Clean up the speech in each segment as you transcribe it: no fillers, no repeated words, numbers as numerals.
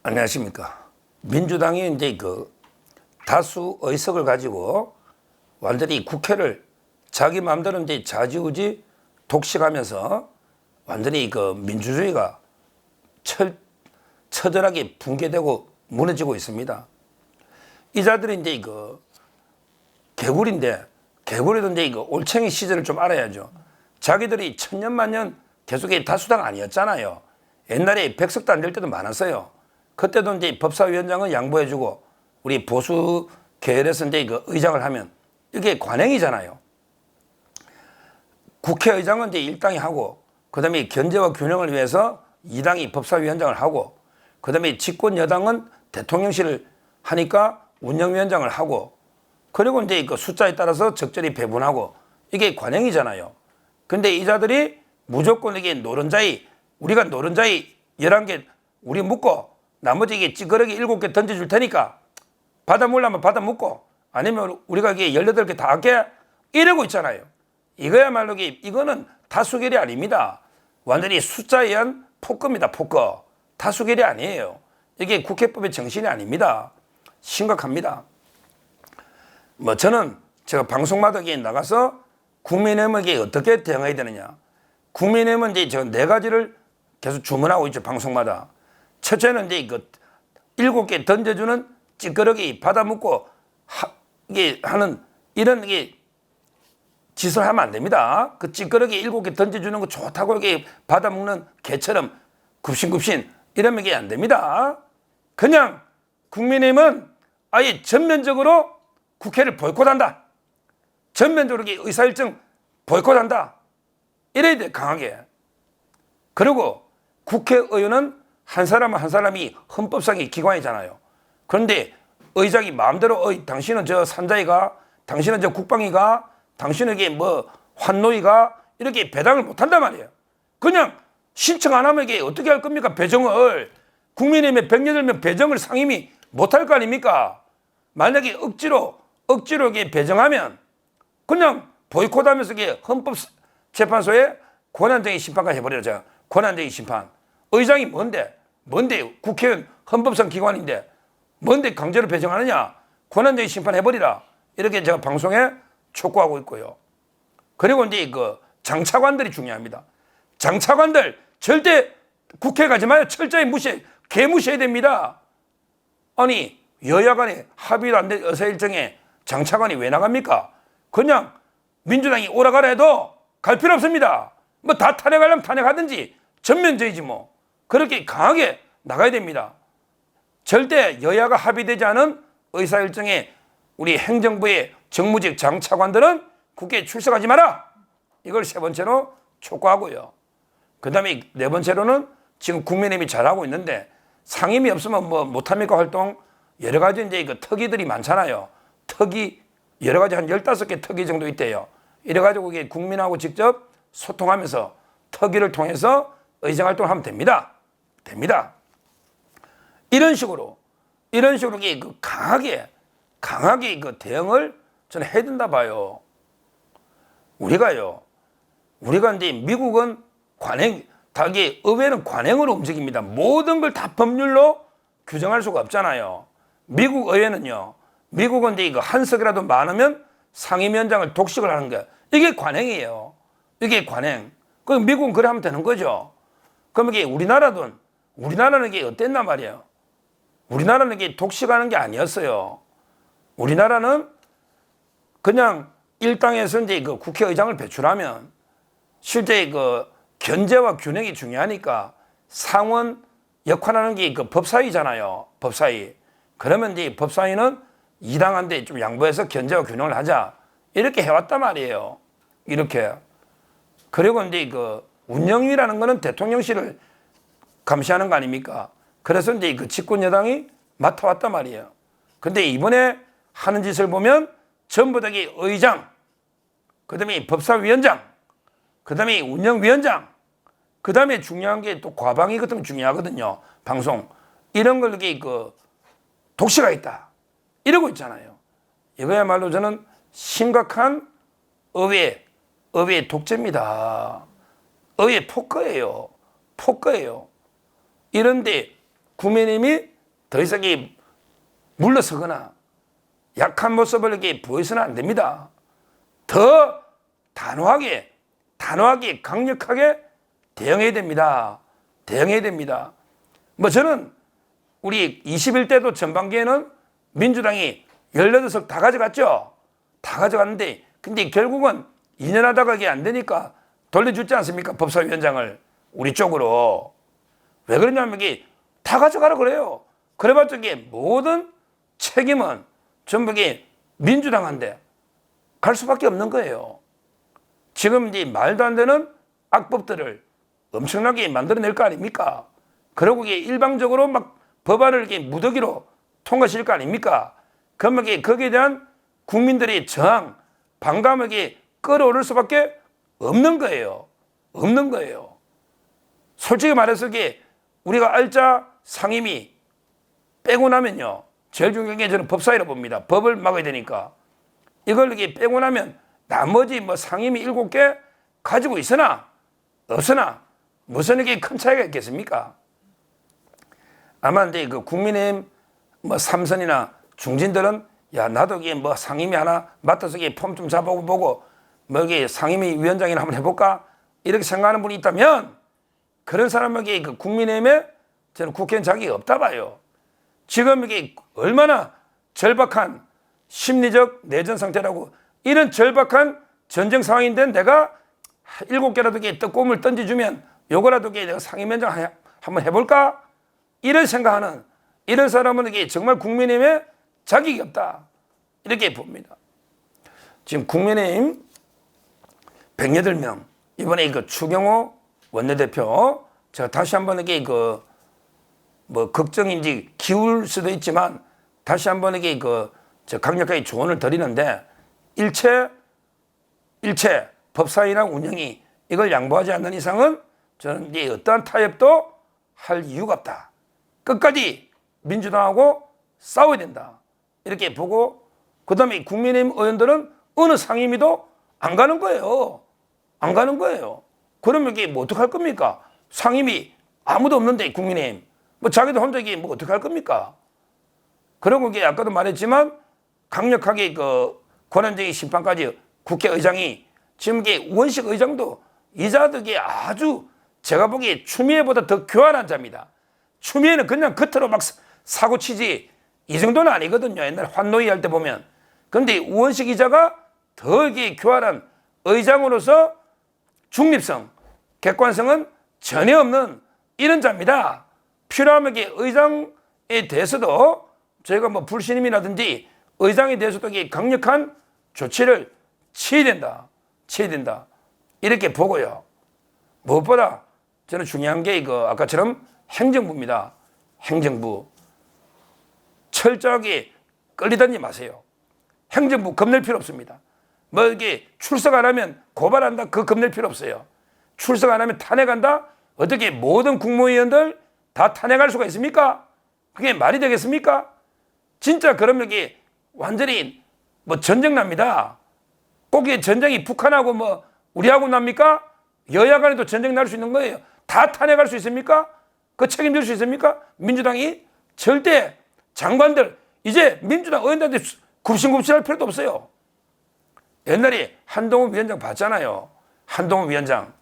안녕하십니까. 민주당이 이제 다수 의석을 가지고 완전히 국회를 자기 마음대로 이제 좌지우지 독식하면서 완전히 민주주의가 처절하게 붕괴되고 무너지고 있습니다. 이 자들이 이제 개구리인데, 개구리도 이제 올챙이 시절을 좀 알아야죠. 자기들이 천년만년 계속 다수당 아니었잖아요. 옛날에 백석도 안 될 때도 많았어요. 그때도 이제 법사위원장은 양보해주고 우리 보수 계열에서 이제 의장을 하면 이게 관행이잖아요. 국회의장은 이제 1당이 하고, 그 다음에 견제와 균형을 위해서 2당이 법사위원장을 하고, 그 다음에 집권 여당은 대통령실을 하니까 운영위원장을 하고, 그리고 이제 숫자에 따라서 적절히 배분하고, 이게 관행이잖아요. 근데 이 자들이 무조건 이게 노른자이, 우리가 노른자이 11개 우리 묶고 나머지 이게 찌그러기 7개 던져줄 테니까 받아 먹으려면 받아 먹고, 아니면 우리가 이게 18개 다 할게, 이러고 있잖아요. 이거야말로 이거는 다수결이 아닙니다. 완전히 숫자에 의한 폭거입니다. 폭거. 다수결이 아니에요. 이게 국회법의 정신이 아닙니다. 심각합니다. 저는 제가 방송마다 나가서 국민의힘에게 어떻게 대응해야 되느냐. 국민의힘은 이제 저 4가지를 계속 주문하고 있죠. 방송마다. 첫째는 이제 7개 던져주는 찌끄러기 받아먹고 이게 하는 이런 짓을 하면 안 됩니다. 그 찌끄러기 7개 던져주는 거 좋다고 이렇게 받아먹는 개처럼 굽신굽신 이러면 이게 안 됩니다. 그냥 국민의힘은 아예 전면적으로 국회를 보이콧한다. 전면적으로 의사일정 보이콧한다. 이래야 돼, 강하게. 그리고 국회의원은 한 사람 한 사람이 헌법상의 기관이잖아요. 그런데 의장이 마음대로 당신은 저 산자이가, 당신은 저 국방이가, 당신에게 환노이가 이렇게 배당을 못한단 말이에요. 그냥 신청 안 하면 이게 어떻게 할 겁니까? 배정을. 국민의힘에 108명 배정을 상임위 못할 거 아닙니까? 만약에 억지로 이게 배정하면 그냥 보이콧하면서 이게 헌법재판소에 권한쟁의 심판까지 해버려요. 권한쟁의 심판. 의장이 뭔데 국회의원 헌법상 기관인데 뭔데 강제로 배정하느냐. 권한쟁의 심판 해버리라. 이렇게 제가 방송에 촉구하고 있고요. 그리고 이제 장차관들이 중요합니다. 장차관들 절대 국회 가지 마요. 철저히 개무시해야 됩니다. 아니 여야 간에 합의도 안 된 의사일정에 장차관이 왜 나갑니까? 그냥 민주당이 오라가라 해도 갈 필요 없습니다. 다 탄핵하려면 탄핵하든지 전면제이지 뭐. 그렇게 강하게 나가야 됩니다. 절대 여야가 합의되지 않은 의사일정에 우리 행정부의 정무직 장차관들은 국회에 출석하지 마라. 이걸 3번째로 촉구하고요. 그 다음에 4번째로는 지금 국민의힘이 잘하고 있는데 상임위 없으면 못합니까? 활동. 여러 가지 이제 특위들이 많잖아요. 특위, 여러 가지 한 15개 특위 정도 있대요. 이래가지고 이게 국민하고 직접 소통하면서 특위를 통해서 의정 활동을 하면 됩니다. 이런 식으로 강하게 대응을 저는 해야 된다 봐요. 우리가 이제 미국은 의회는 관행으로 움직입니다. 모든 걸 다 법률로 규정할 수가 없잖아요. 미국 의회는요, 미국은 이제 한석이라도 많으면 상임위원장을 독식을 하는 거예요. 이게 관행이에요. 이게 관행. 그럼 미국은 그래 하면 되는 거죠. 그럼 이게 우리나라는 이게 어땠단 말이에요. 우리나라는 이게 독식하는 게 아니었어요. 우리나라는 그냥 일당에서 이제 국회의장을 배출하면 실제 견제와 균형이 중요하니까 상원 역할하는 게 법사위잖아요. 법사위. 그러면 이제 법사위는 2당한테 좀 양보해서 견제와 균형을 하자. 이렇게 해왔단 말이에요. 이렇게. 그리고 이제 운영위라는 거는 대통령실을 감시하는 거 아닙니까? 그래서 이제 집권 여당이 맡아왔단 말이에요. 근데 이번에 하는 짓을 보면 전부 다 의장, 그 다음에 법사위원장, 그 다음에 운영위원장, 그 다음에 중요한 게 또 과방위 같은 거 중요하거든요. 방송. 이런 걸 이렇게 독시가 있다. 이러고 있잖아요. 이거야말로 저는 심각한 의회 독재입니다. 의회 폭거예요. 이런데 국민의힘이 더 이상 물러서거나 약한 모습을 이렇게 보여서는 안 됩니다. 더 단호하게 강력하게 대응해야 됩니다. 대응해야 됩니다. 뭐 저는 우리 21대도 전반기에는 민주당이 18석 다 가져갔죠. 다 가져갔는데 근데 결국은 2년 하다가 이게 안 되니까 돌려주지 않습니까? 법사위원장을 우리 쪽으로. 왜 그러냐면 이게 다 가져가라 그래요. 그래봤자 이게 모든 책임은 전부 이게 민주당한테 갈 수밖에 없는 거예요. 지금 이제 말도 안 되는 악법들을 엄청나게 만들어낼 거 아닙니까? 그리고 이게 일방적으로 막 법안을 이렇게 무더기로 통과시킬 거 아닙니까? 그러면 이게 거기에 대한 국민들의 저항, 반감에게 끌어오를 수밖에 없는 거예요. 없는 거예요. 솔직히 말해서 이게 우리가 알짜 상임위 빼고 나면요. 제일 중요한 게 저는 법사위로 봅니다. 법을 막아야 되니까. 이걸 이렇게 빼고 나면 나머지 뭐 상임위 7개 가지고 있으나 없으나 무슨 이게 큰 차이가 있겠습니까? 아마 이제 그 국민의힘 뭐 삼선이나 중진들은 야 나도 이게 뭐 상임위 하나 맡아서 이게 폼 좀 잡아보고 뭐 이게 상임위 위원장이나 한번 해볼까 이렇게 생각하는 분이 있다면 그런 사람에게 그 국민의힘에 저는 국회의원 자격이 없다 봐요. 지금 이게 얼마나 절박한 심리적 내전 상태라고 이런 절박한 전쟁 상황인데 내가 7개라도 이게 떡고물 던져주면 요거라도 이게 내가 상임위원장 한번 해볼까 이런 생각하는 이런 사람은 이게 정말 국민의힘에 자격이 없다 이렇게 봅니다. 지금 국민의힘 108명 이번에 그 추경호 원내대표 제가 다시 한번 이게 그 뭐 걱정인지 기울 수도 있지만 다시 한번 이게 그 강력하게 조언을 드리는데 일체 법사위나 운영이 이걸 양보하지 않는 이상은 저는 이제 어떠한 타협도 할 이유가 없다. 끝까지 민주당하고 싸워야 된다. 이렇게 보고 그다음에 국민의힘 의원들은 어느 상임위도 안 가는 거예요. 안 가는 거예요. 그러면 이게 뭐 어떡할 겁니까? 상임위 아무도 없는데 국민의힘 뭐 자기도 혼자 이게 뭐 어떡할 겁니까? 그리고 이게 아까도 말했지만 강력하게 그 권한쟁의 심판까지 국회의장이 지금 이게 원식 의장도 이자득이 아주 제가 보기에 추미애보다 더 교활한 자입니다. 추미애는 그냥 겉으로 막 사고 치지 이 정도는 아니거든요. 옛날 환노위 할 때 보면. 그런데 우원식 이자가 더 이게 교활한 의장으로서 중립성, 객관성은 전혀 없는 이런 자입니다. 필요하면 의장에 대해서도 저희가 뭐 불신임이라든지 의장에 대해서도 강력한 조치를 취해야 된다. 취해야 된다. 이렇게 보고요. 무엇보다 저는 중요한 게 아까처럼 행정부입니다. 행정부. 철저하게 끌리다니지 마세요. 행정부 겁낼 필요 없습니다. 뭐 이게 출석 안 하면 고발한다. 그거 겁낼 필요 없어요. 출석 안 하면 탄핵한다. 어떻게 모든 국무위원들 다 탄핵할 수가 있습니까? 그게 말이 되겠습니까? 진짜 그러면 이게 완전히 뭐 전쟁 납니다. 꼭 이게 전쟁이 북한하고 뭐 우리하고 납니까? 여야 간에도 전쟁 날 수 있는 거예요. 다 탄핵할 수 있습니까? 그 책임질 수 있습니까? 민주당이 절대 장관들 이제 민주당 의원들한테 굽신굽신할 필요도 없어요. 옛날에 한동훈 위원장 봤잖아요. 한동훈 위원장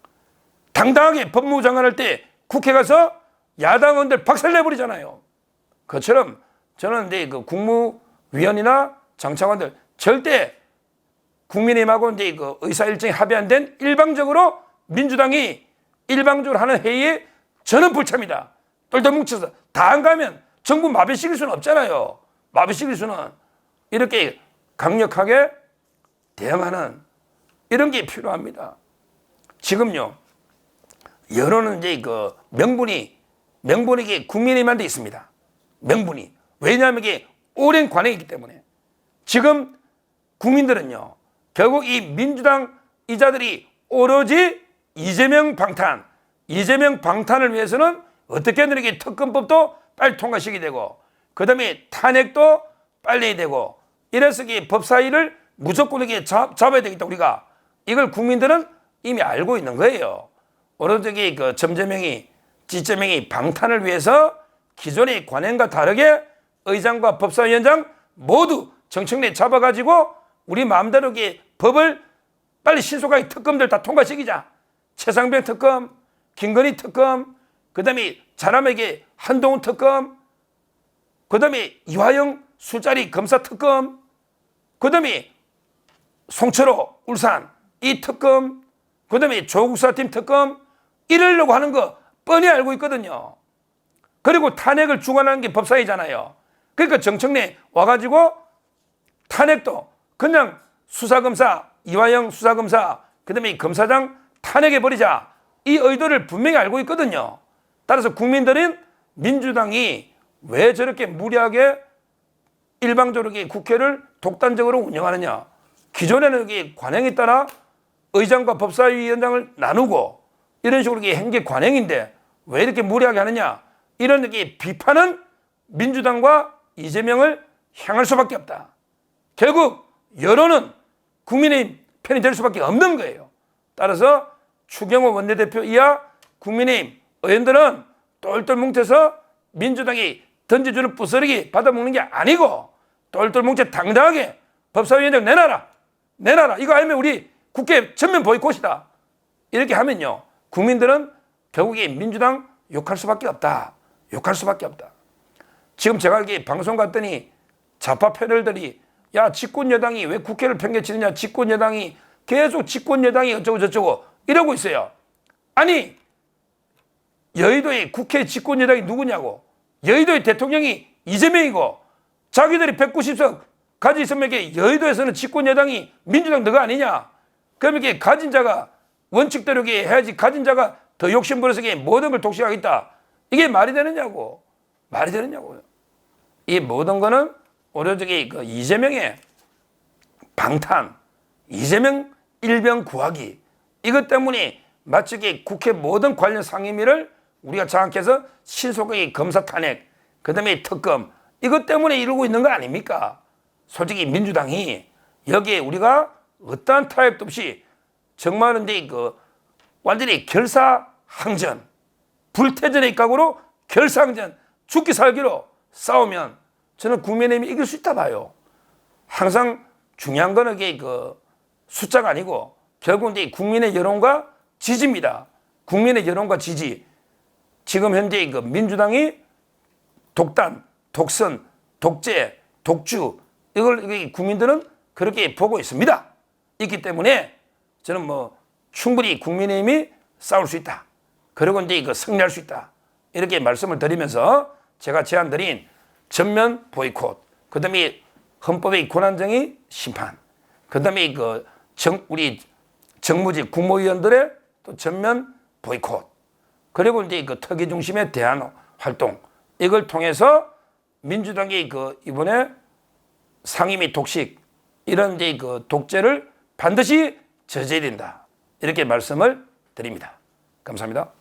당당하게 법무부 장관 할 때 국회 가서 야당 의원들 박살내버리잖아요. 그처럼 저는 이제 그 국무위원이나 장차관들 절대 국민의힘하고 이제 그 의사 일정이 합의 안 된 일방적으로 민주당이 일방적으로 하는 회의에 저는 불참이다. 똘똘 뭉쳐서 다 안 가면 정부 마비시킬 수는 없잖아요. 마비시킬 수는 이렇게 강력하게 대응하는 이런 게 필요합니다. 지금요 여론은 이제 그 명분이 국민의힘한테 있습니다. 명분이 왜냐하면 이게 오랜 관행이기 때문에 지금 국민들은요 결국 이 민주당 이자들이 오로지 이재명 방탄을 위해서는 어떻게든 이렇게 특검법도 빨리 통과시키게 되고 그다음에 탄핵도 빨리 해야 되고 이래서 이 법사위를 무조건 이렇게 잡아야 되겠다 우리가 이걸 국민들은 이미 알고 있는 거예요. 오로지 그 점재명이 지재명이 방탄을 위해서 기존의 관행과 다르게 의장과 법사위원장 모두 정청래 잡아가지고 우리 마음대로 법을 빨리 신속하게 특검들 다 통과시키자. 최상병 특검, 김건희 특검, 그 다음에 자남에게 한동훈 특검, 그 다음에 이화영 술자리 검사 특검, 그 다음에 송철호 울산 이 특검, 그 다음에 조국 수사팀 특검 이러려고 하는 거 뻔히 알고 있거든요. 그리고 탄핵을 주관하는 게 법사위잖아요. 그러니까 정청래 와가지고 탄핵도 그냥 수사검사 이화영 수사검사 그 다음에 검사장 탄핵해버리자 이 의도를 분명히 알고 있거든요. 따라서 국민들은 민주당이 왜 저렇게 무리하게 일방적으로 국회를 독단적으로 운영하느냐. 기존에는 여기 관행에 따라 의장과 법사위원장을 나누고 이런 식으로 행계 관행인데 왜 이렇게 무리하게 하느냐. 이런 비판은 민주당과 이재명을 향할 수밖에 없다. 결국 여론은 국민의힘 편이 될 수밖에 없는 거예요. 따라서 추경호 원내대표 이하 국민의힘 의원들은 똘똘 뭉쳐서 민주당이 던져주는 부스러기 받아먹는 게 아니고 똘똘 뭉쳐 당당하게 법사위원장 내놔라. 이거 아니면 우리 국회 전면 보이콧이다. 이렇게 하면요. 국민들은 결국에 민주당 욕할 수밖에 없다. 지금 제가 이렇게 방송 갔더니 좌파 패널들이 야 집권 여당이 왜 국회를 팽개치느냐. 집권 여당이 계속 집권 여당이 어쩌고 저쩌고 이러고 있어요. 아니 여의도의 국회 집권 여당이 누구냐고. 여의도의 대통령이 이재명이고 자기들이 190석 가지 있으면 여의도에서는 집권 여당이 민주당 너가 아니냐. 그럼 이렇게 가진 자가 원칙대로 해야지. 가진 자가 더 욕심부려서 모든 걸 독식하겠다. 이게 말이 되느냐고요. 이 모든 거는 오로지 그 이재명의 방탄, 이재명 일병 구하기 이것 때문에 마치 국회 모든 관련 상임위를 우리가 장악해서 신속하게 검사 탄핵, 그 다음에 특검 이것 때문에 이러고 있는 거 아닙니까? 솔직히 민주당이 여기에 우리가 어떠한 타협도 없이 정말은 완전히 결사항전, 불태전의 각오로 결사항전, 죽기 살기로 싸우면 저는 국민의힘이 이길 수 있다 봐요. 항상 중요한 거는 숫자가 아니고 결국 국민의 여론과 지지입니다. 국민의 여론과 지지. 지금 현재 민주당이 독단, 독선, 독재, 독주 이걸 국민들은 그렇게 보고 있습니다. 있기 때문에 저는 충분히 국민의힘이 싸울 수 있다. 그리고 승리할 수 있다. 이렇게 말씀을 드리면서 제가 제안드린 전면 보이콧, 그 다음에 헌법의 권한쟁의 심판, 그 다음에 우리 정무직 국무위원들의 또 전면 보이콧, 그리고 특위 중심의 대안 활동 이걸 통해서 민주당이 이번에 상임위 독식 이런 독재를 반드시 저지해야 된다. 이렇게 말씀을 드립니다. 감사합니다.